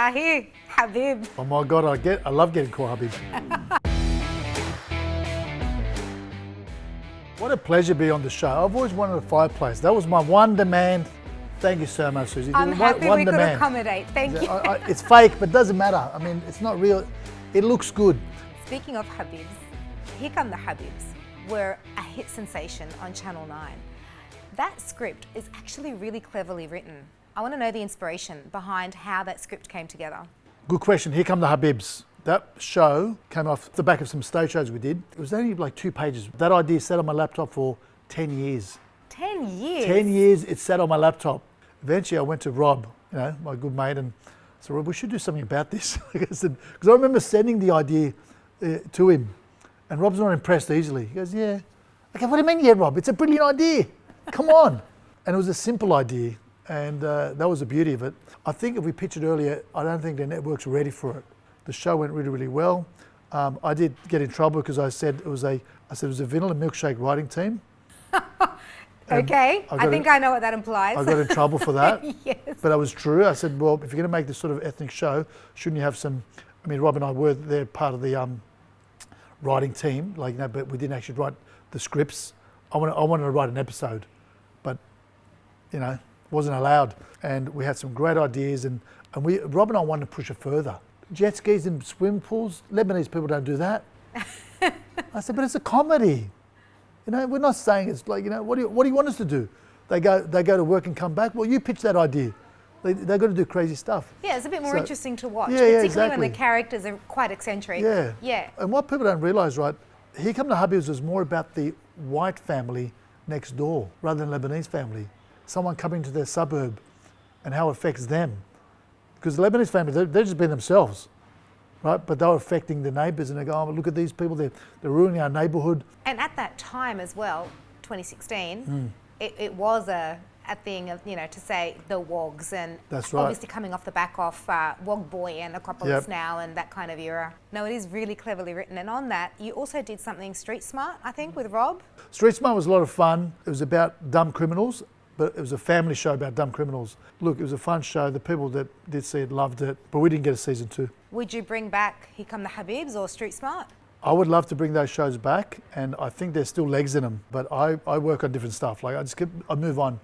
Tahir, Habib. Oh my God, I love getting called Habib. What a pleasure to be on the show. I've always wanted a fireplace. That was my one demand. Thank you so much, Susie. I'm happy one we could demand. accommodate. Thank you. It's fake, but it doesn't matter. I mean, it's not real. It looks good. Speaking of Habibs, Here Come the Habibs were a hit sensation on Channel 9. That script is actually really cleverly written. I want to know the inspiration behind how that script came together. Good question. Here Come the Habibs. That show came off the back of some stage shows we did. It was only like 2 pages. That idea sat on my laptop for 10 years. 10 years? 10 years it sat on my laptop. Eventually I went to Rob, my good mate, and I said, Rob, we should do something about this. Because I remember sending the idea to him, and Rob's not impressed easily. He goes, yeah. Okay, what do you mean, yeah, Rob? It's a brilliant idea. Come on. And it was a simple idea, and that was the beauty of it. I think if we pitched it earlier, I don't think the network's ready for it. The show went really, really well. I did get in trouble because I said it was a vanilla milkshake writing team. Okay, I think I know what that implies. I got in trouble for that. Yes. But that was true. I said, well, if you're going to make this sort of ethnic show, shouldn't you have some, I mean, Rob and I were there part of the writing team, but we didn't actually write the scripts. I wanted to write an episode, but, wasn't allowed. And we had some great ideas, and Rob and I wanted to push it further. Jet skis in swim pools, Lebanese people don't do that. I said, but it's a comedy. We're not saying it's like, what do you want us to do? They go to work and come back. Well, you pitch that idea. They've got to do crazy stuff. Yeah, it's a bit more interesting to watch, yeah, particularly exactly. when the characters are quite eccentric. Yeah. Yeah. And what people don't realise, right, Here Come the Habibs was more about the white family next door rather than Lebanese family. Someone coming to their suburb and how it affects them. Because the Lebanese family, they're just being themselves. Right, but they were affecting the neighbours, and they go, oh, look at these people, they're ruining our neighbourhood. And at that time as well, 2016, it was a thing of, to say the wogs, and that's right. Obviously coming off the back of Wog Boy and Acropolis Now and that kind of era. No, it is really cleverly written. And on that, you also did something Street Smart, I think, with Rob. Street Smart was a lot of fun. It was about dumb criminals, but it was a family show about dumb criminals. Look, it was a fun show. The people that did see it loved it, but we didn't get a season 2. Would you bring back Here Come the Habibs or Street Smart? I would love to bring those shows back, and I think there's still legs in them, but I work on different stuff. Like I move on.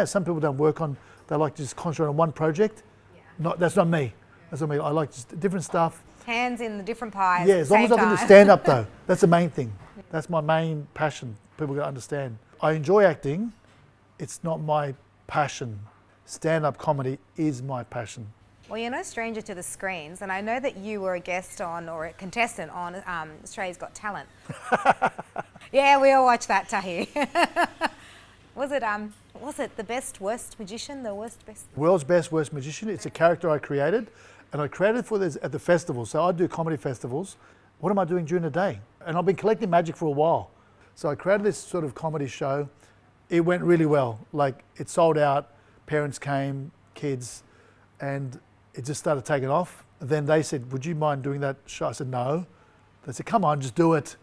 Some people don't work on, they like to just concentrate on one project. Yeah. That's not me. That's not me. I like just different stuff. Hands in the different pies. Yeah, as long as I can do stand up though. That's the main thing. That's my main passion. People gotta understand. I enjoy acting. It's not my passion. Stand-up comedy is my passion. Well, you're no stranger to the screens, and I know that you were a guest on, or a contestant on Australia's Got Talent. Yeah, we all watched that, Tahir. Was it the best, worst magician, the worst, best? World's Best, Worst Magician. It's a character I created, and I created it for this at the festival. So I do comedy festivals. What am I doing during the day? And I've been collecting magic for a while. So I created this sort of comedy show. It went really well. Like, it sold out, parents came, kids, and it just started taking off. Then they said, would you mind doing that show? I said, no. They said, come on, just do it.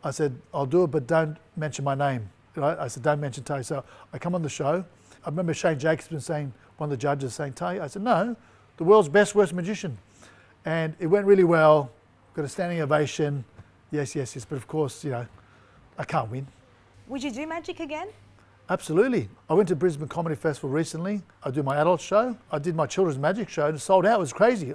I said, I'll do it, but don't mention my name. Right? I said, don't mention Tahir. So I come on the show. I remember Shane Jacobson saying, one of the judges saying, Tahir. I said, no, the world's best, worst magician. And it went really well. Got a standing ovation. Yes. But of course, I can't win. Would you do magic again? Absolutely. I went to Brisbane Comedy Festival recently. I do my adult show. I did my children's magic show, and it sold out. It was crazy.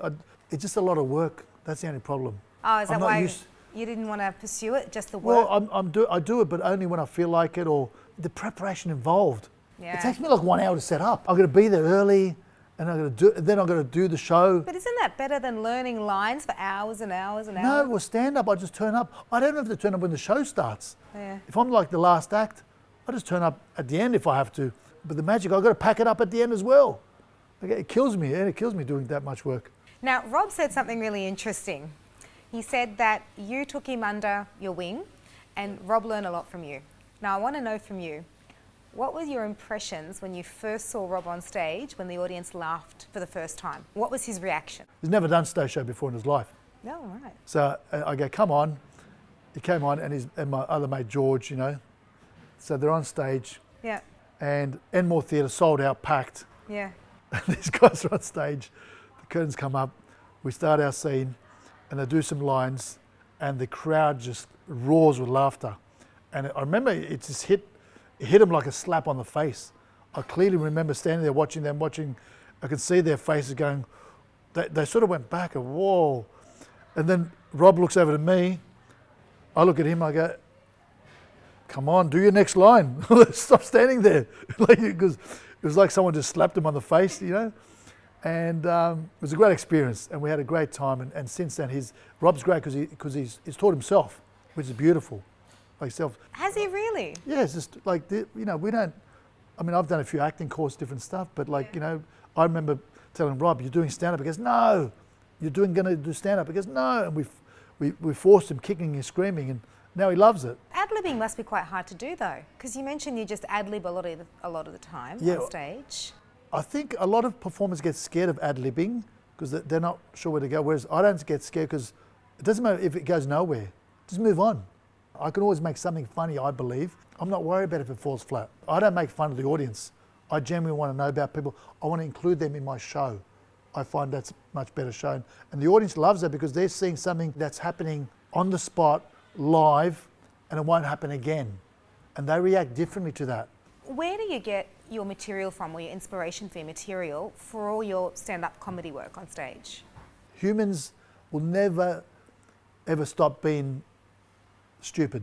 It's just a lot of work. That's the only problem. Oh, is that why you didn't want to pursue it, just the work? Well, I do it, but only when I feel like it, or the preparation involved. Yeah. It takes me like 1 hour to set up. I've got to be there early, and then I've got to do the show. But isn't that better than learning lines for hours and hours and hours? No, well, stand up, I just turn up. I don't have to turn up when the show starts. Yeah. If I'm like the last act, I just turn up at the end if I have to. But the magic, I've got to pack it up at the end as well. Okay, it kills me, and it kills me doing that much work. Now, Rob said something really interesting. He said that you took him under your wing, and Rob learned a lot from you. Now, I want to know from you, what were your impressions when you first saw Rob on stage, when the audience laughed for the first time? What was his reaction? He's never done stage show before in his life. No, right. So I go, come on. He came on, and my other mate, George, So they're on stage. Yeah. And Enmore Theatre sold out, packed. Yeah. And these guys are on stage. The curtains come up. We start our scene and they do some lines and the crowd just roars with laughter. And I remember it just hit them like a slap on the face. I clearly remember standing there watching them, I could see their faces going, they sort of went back and whoa. And then Rob looks over to me, I look at him, I go, come on, do your next line. Stop standing there. Because it was like someone just slapped him on the face, you know. And it was a great experience and we had a great time. And since then, Rob's great because he's taught himself, which is beautiful. Like self. Has he really? Yeah, it's just like, you know, we don't, I mean, I've done a few acting courses, different stuff, but like, you know, I remember telling Rob, you're doing stand-up. He goes, no. You're going to do stand-up. He goes, no. And we forced him kicking and screaming and now he loves it. Ad-libbing must be quite hard to do though, because you mentioned you just ad-lib a lot of the time on stage. I think a lot of performers get scared of ad-libbing because they're not sure where to go, whereas I don't get scared because it doesn't matter if it goes nowhere, just move on. I can always make something funny, I believe. I'm not worried about if it falls flat. I don't make fun of the audience. I genuinely want to know about people. I want to include them in my show. I find that's much better shown. And the audience loves that because they're seeing something that's happening on the spot, live, and it won't happen again. And they react differently to that. Where do you get your material from, or your inspiration for your material for all your stand-up comedy work on stage? Humans will never, ever stop being stupid.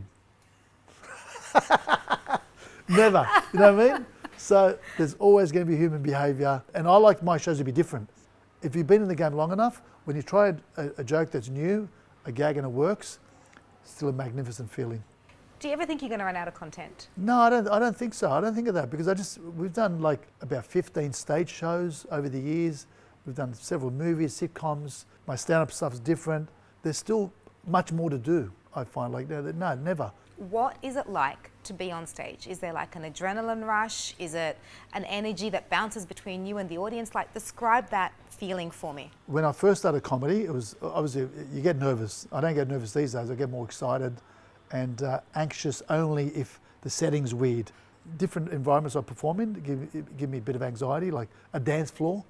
Never, you know what I mean? So there's always going to be human behaviour, and I like my shows to be different. If you've been in the game long enough, when you try a joke that's new, a gag and it works, it's still a magnificent feeling. Do you ever think you're going to run out of content? No, I don't think so. I don't think of that because we've done like about 15 stage shows over the years. We've done several movies, sitcoms. My stand-up stuff's different. There's still much more to do, I find. Like, no, never. What is it like to be on stage? Is there like an adrenaline rush? Is it an energy that bounces between you and the audience? Like, describe that feeling for me. When I first started comedy, it was obviously, you get nervous. I don't get nervous these days. I get more excited and anxious only if the setting's weird. Different environments I perform in give me a bit of anxiety, like a dance floor.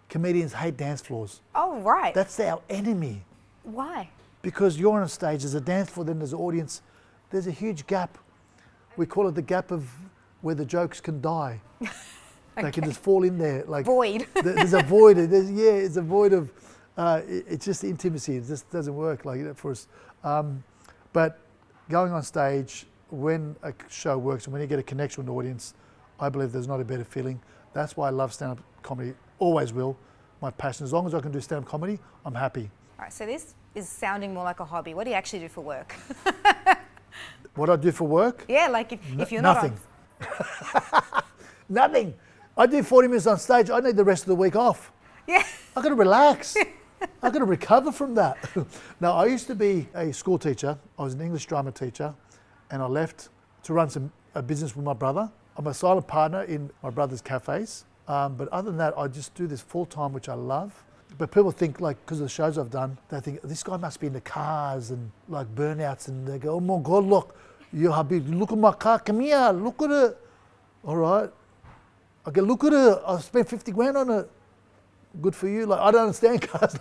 Comedians hate dance floors. Oh, right. That's our enemy. Why? Because you're on a stage, there's a dance floor, then there's an audience. There's a huge gap. We call it the gap of where the jokes can die. Okay. They can just fall in there. Like void. There's a void. It's a void of, it's just intimacy. It just doesn't work like that for us. But going on stage, when a show works and when you get a connection with the audience, I believe there's not a better feeling. That's why I love stand-up comedy, always will. My passion, as long as I can do stand-up comedy, I'm happy. All right, so this is sounding more like a hobby. What do you actually do for work? What I do for work? Yeah, like if you're nothing. not on... Nothing. I do 40 minutes on stage, I need the rest of the week off. Yeah. I've got to relax. I've got to recover from that. Now, I used to be a school teacher. I was an English drama teacher, and I left to run a business with my brother. I'm a silent partner in my brother's cafes. But other than that, I just do this full time, which I love. But people think, like, because of the shows I've done, they think, this guy must be in the cars and like burnouts, and they go, oh my God, look, you Habib, look at my car, come here, look at it. All right. I go, look at it, I spent 50 grand on it. Good for you. Like, I don't understand cars.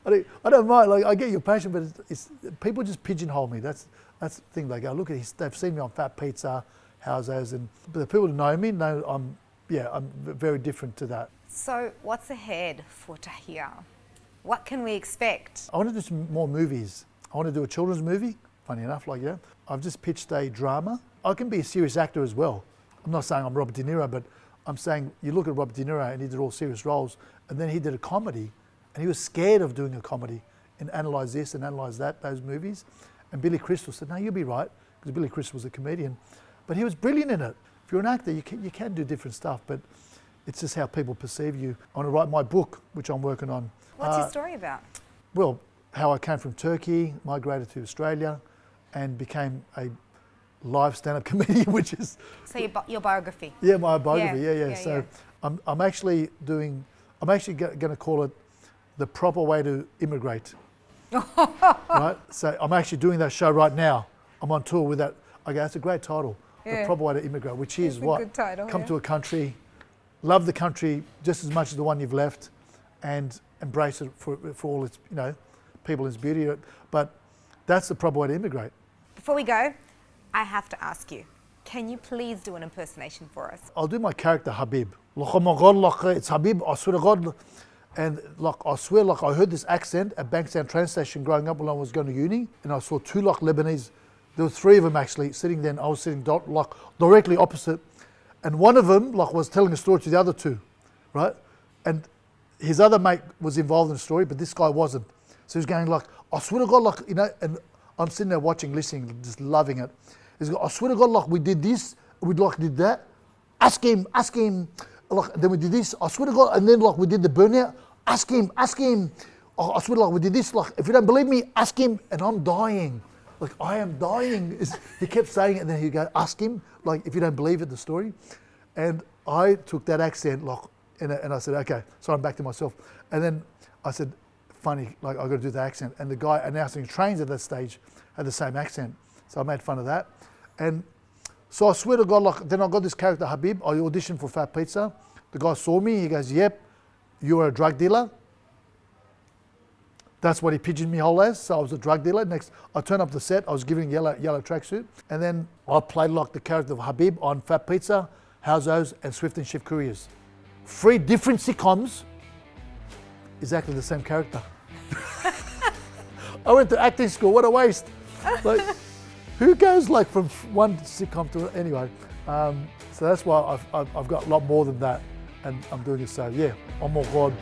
Like, I don't mind. Like, I get your passion, but it's people just pigeonhole me. That's the thing. They go, look at this. They've seen me on Fat Pizza, Houses, but the people who know me know I'm very different to that. So, what's ahead for Tahir? What can we expect? I want to do some more movies. I want to do a children's movie. Funny enough, like, yeah. I've just pitched a drama. I can be a serious actor as well. I'm not saying I'm Robert De Niro, but I'm saying you look at Robert De Niro and he did all serious roles, and then he did a comedy, and he was scared of doing a comedy and analyse this and analyse that, those movies. And Billy Crystal said, no, you'll be right, because Billy Crystal was a comedian. But he was brilliant in it. If you're an actor, you can do different stuff, but it's just how people perceive you. I want to write my book, which I'm working on. What's your story about? Well, how I came from Turkey, migrated to Australia, and became a live stand-up comedian, which is... So your biography? Yeah, my biography, yeah. So I'm actually going to call it The Proper Way to Immigrate. Right? So I'm actually doing that show right now. I'm on tour with that. Okay, that's a great title. The Proper Way to Immigrate, which is what? Good title, come to a country, love the country just as much as the one you've left, and embrace it for all its, people in its beauty. But that's the proper way to immigrate. Before we go, I have to ask you, can you please do an impersonation for us? I'll do my character Habib. Like, oh my God, like it's Habib, I swear to God. And like I swear, like I heard this accent at Bankstown train station growing up when I was going to uni, and I saw two like Lebanese. There were three of them actually sitting there, and I was sitting like directly opposite. And one of them like was telling a story to the other two, right? And his other mate was involved in the story, but this guy wasn't. So he was going like, I swear to God, like, and I'm sitting there watching, listening, just loving it. He's going, I swear to God, like we did this, we like did that. Ask him. Like, then we did this, I swear to God, and then like we did the burnout, ask him. Oh, I swear like we did this, like if you don't believe me, ask him. And I'm dying. Like I am dying. He kept saying it, and then he'd go, ask him, like if you don't believe it, the story. And I took that accent, like, and I said, okay, so I'm back to myself. And then I said, funny, like I got to do the accent. And the guy announcing trains at that stage had the same accent. So I made fun of that. And so I swear to God, like then I got this character Habib. I auditioned for Fat Pizza. The guy saw me. He goes, "Yep, you're a drug dealer." That's what he pigeoned me whole as. So I was a drug dealer. Next, I turned up the set. I was giving yellow tracksuit, and then I played like the character of Habib on Fat Pizza, Howzos, and Swift and Shift Couriers. 3 different sitcoms, exactly the same character. I went to acting school. What a waste! Like, who goes like from one sitcom to anyway? So that's why I've got a lot more than that, and I'm doing it. So yeah, oh my God.